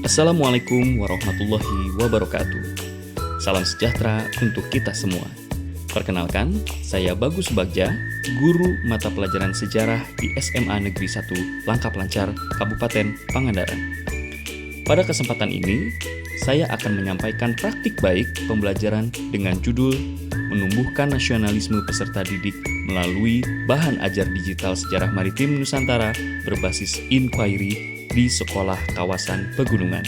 Assalamualaikum warahmatullahi wabarakatuh. Salam sejahtera untuk kita semua. Perkenalkan, saya Bagus Bagja, guru mata pelajaran sejarah di SMA Negeri 1 Langkap Lancar, Kabupaten Pangandaran. Pada kesempatan ini, saya akan menyampaikan praktik baik pembelajaran dengan judul Menumbuhkan Nasionalisme Peserta Didik melalui bahan ajar digital sejarah maritim Nusantara berbasis inquiry di sekolah kawasan pegunungan.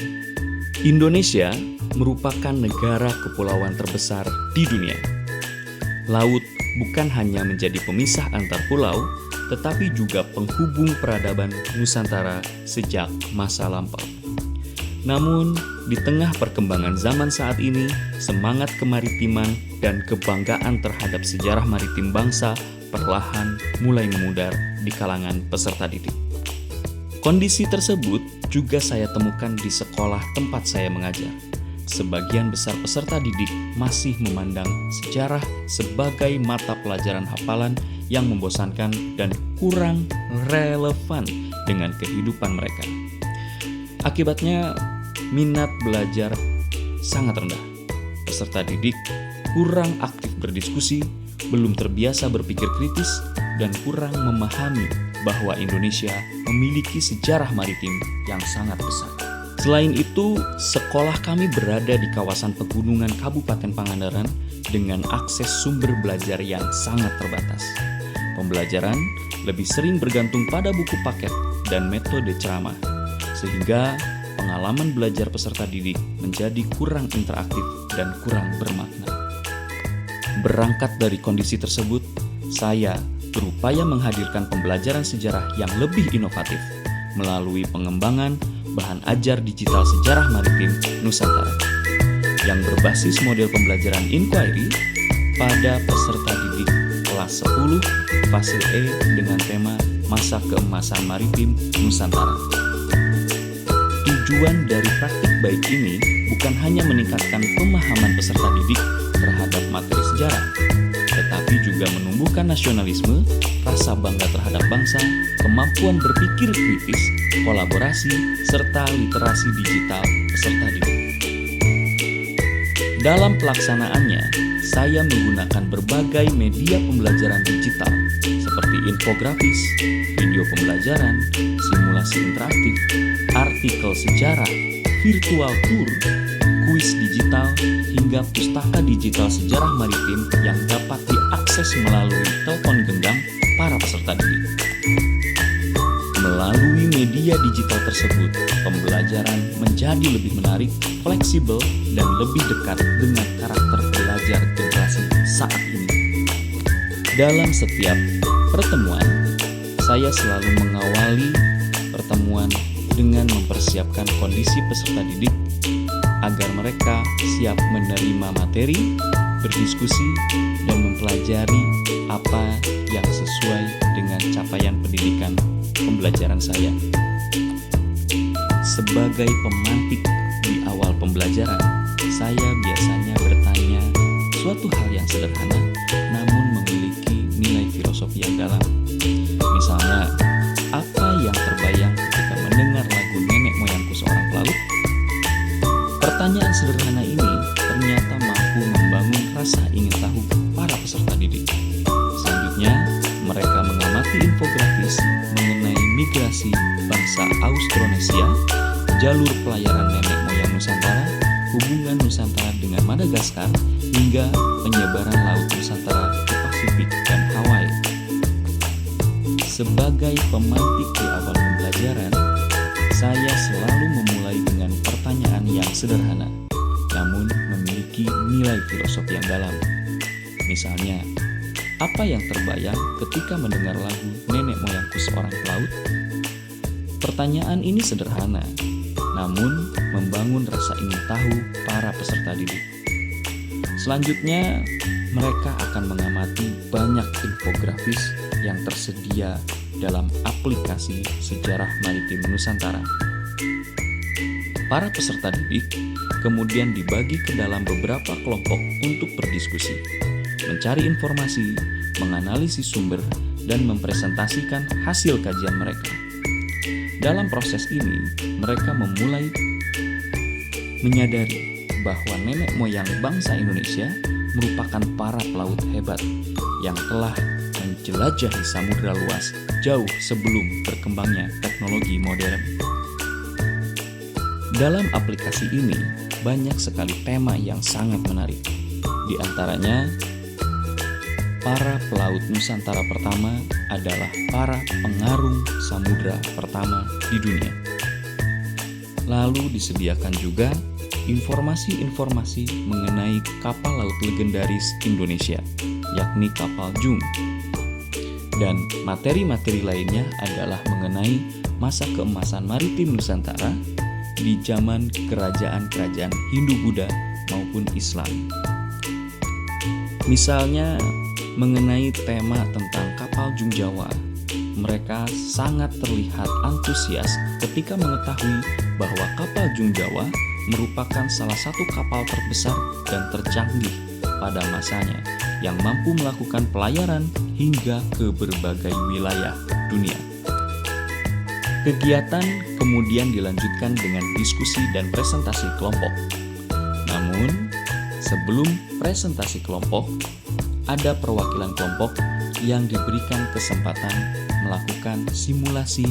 Indonesia merupakan negara kepulauan terbesar di dunia. Laut bukan hanya menjadi pemisah antar pulau, tetapi juga penghubung peradaban Nusantara sejak masa lampau. Namun, di tengah perkembangan zaman saat ini, semangat kemaritiman dan kebanggaan terhadap sejarah maritim bangsa perlahan mulai memudar di kalangan peserta didik. Kondisi tersebut juga saya temukan di sekolah tempat saya mengajar. Sebagian besar peserta didik masih memandang sejarah sebagai mata pelajaran hafalan yang membosankan dan kurang relevan dengan kehidupan mereka. Akibatnya, minat belajar sangat rendah. Peserta didik kurang aktif berdiskusi, belum terbiasa berpikir kritis, dan kurang memahami bahwa Indonesia memiliki sejarah maritim yang sangat besar. Selain itu, sekolah kami berada di kawasan pegunungan Kabupaten Pangandaran dengan akses sumber belajar yang sangat terbatas. Pembelajaran lebih sering bergantung pada buku paket dan metode ceramah, sehingga pengalaman belajar peserta didik menjadi kurang interaktif dan kurang bermakna. Berangkat dari kondisi tersebut, saya berupaya menghadirkan pembelajaran sejarah yang lebih inovatif melalui pengembangan bahan ajar digital sejarah maritim Nusantara yang berbasis model pembelajaran inquiry pada peserta didik kelas 10 Fasil E dengan tema Masa Keemasan Maritim Nusantara. Tujuan dari praktik baik ini bukan hanya meningkatkan pemahaman peserta didik terhadap materi sejarah, tetapi juga menumbuhkan nasionalisme, rasa bangga terhadap bangsa, kemampuan berpikir kritis, kolaborasi, serta literasi digital peserta didik. Dalam pelaksanaannya, saya menggunakan berbagai media pembelajaran digital seperti infografis, video pembelajaran, simulasi interaktif, artikel sejarah, virtual tour, kuis digital, hingga pustaka digital sejarah maritim yang dapat diakses melalui telepon genggam para peserta didik. Melalui media digital tersebut, pembelajaran menjadi lebih menarik, fleksibel, dan lebih dekat dengan karakter belajar generasi saat ini. Dalam setiap pertemuan, saya selalu mengawali pertemuan dengan mempersiapkan kondisi peserta didik agar mereka siap menerima materi, berdiskusi, dan mempelajari apa yang sesuai dengan capaian pendidikan pembelajaran saya. Sebagai pemantik di awal pembelajaran, saya biasanya bertanya suatu hal yang sederhana namun memiliki nilai filosofi yang dalam. Misalnya, apa yang terbayang ketika mendengar lagu Nenek Moyangku Seorang Pelaut? Pertanyaan sederhana ini ternyata mampu membangun rasa ingin tahu para peserta didik. Selanjutnya, mereka mengamati infografis mengenai migrasi bangsa Austronesia, jalur pelayaran nenek moyang Nusantara, hubungan Nusantara dengan Madagaskar, hingga penyebaran Laut Nusantara ke Pasifik dan Hawaii. Sebagai pemantik di awal pembelajaran, saya selalu memulai dengan pertanyaan yang sederhana, namun memiliki nilai filosofi yang dalam. Misalnya, apa yang terbayang ketika mendengar lagu Nenek Moyangku Seorang Pelaut? Pertanyaan ini sederhana, namun membangun rasa ingin tahu para peserta didik. Selanjutnya, mereka akan mengamati banyak infografis yang tersedia dalam aplikasi Sejarah Maritim Nusantara. Para peserta didik kemudian dibagi ke dalam beberapa kelompok untuk berdiskusi, mencari informasi, menganalisis sumber, dan mempresentasikan hasil kajian mereka. Dalam proses ini, mereka memulai menyadari bahwa nenek moyang bangsa Indonesia merupakan para pelaut hebat yang telah menjelajahi samudera luas jauh sebelum berkembangnya teknologi modern. Dalam aplikasi ini, banyak sekali tema yang sangat menarik. Di antaranya, para pelaut Nusantara pertama adalah para pengarung samudera pertama di dunia. Lalu disediakan juga informasi-informasi mengenai kapal laut legendaris Indonesia, yakni kapal Jum. Dan materi-materi lainnya adalah mengenai masa keemasan maritim Nusantara di zaman kerajaan-kerajaan Hindu-Buddha maupun Islam. Misalnya mengenai tema tentang kapal Jum Jawa, mereka sangat terlihat antusias ketika mengetahui bahwa kapal Jum Jawa merupakan salah satu kapal terbesar dan tercanggih pada masanya yang mampu melakukan pelayaran hingga ke berbagai wilayah dunia. Kegiatan kemudian dilanjutkan dengan diskusi dan presentasi kelompok. Namun, sebelum presentasi kelompok, ada perwakilan kelompok yang diberikan kesempatan melakukan simulasi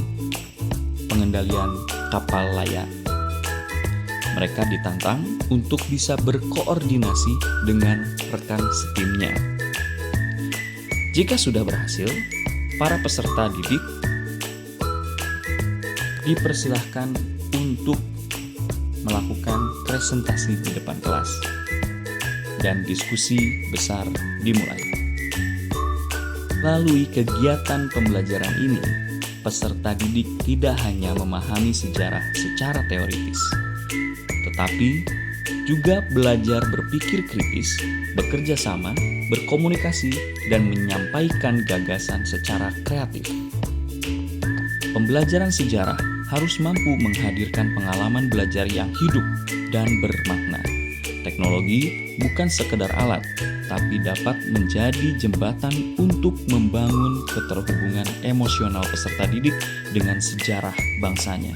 pengendalian kapal layar. Mereka ditantang untuk bisa berkoordinasi dengan rekan setimnya. Jika sudah berhasil, para peserta didik dipersilahkan untuk melakukan presentasi di depan kelas dan diskusi besar dimulai. Melalui kegiatan pembelajaran ini, peserta didik tidak hanya memahami sejarah secara teoritis, tetapi juga belajar berpikir kritis, bekerja sama, berkomunikasi, dan menyampaikan gagasan secara kreatif. Pembelajaran sejarah harus mampu menghadirkan pengalaman belajar yang hidup dan bermakna. Teknologi bukan sekedar alat, tapi dapat menjadi jembatan untuk membangun keterhubungan emosional peserta didik dengan sejarah bangsanya.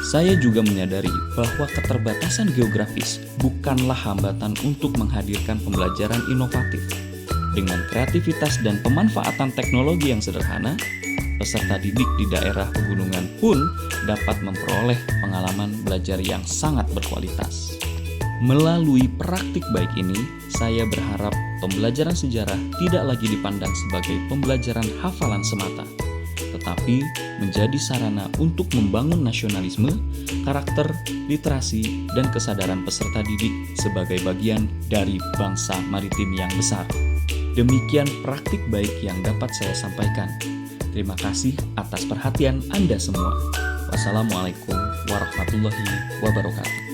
Saya juga menyadari bahwa keterbatasan geografis bukanlah hambatan untuk menghadirkan pembelajaran inovatif. Dengan kreativitas dan pemanfaatan teknologi yang sederhana, peserta didik di daerah pegunungan pun dapat memperoleh pengalaman belajar yang sangat berkualitas. Melalui praktik baik ini, saya berharap pembelajaran sejarah tidak lagi dipandang sebagai pembelajaran hafalan semata, tetapi menjadi sarana untuk membangun nasionalisme, karakter, literasi, dan kesadaran peserta didik sebagai bagian dari bangsa maritim yang besar. Demikian praktik baik yang dapat saya sampaikan. Terima kasih atas perhatian Anda semua. Wassalamualaikum warahmatullahi wabarakatuh.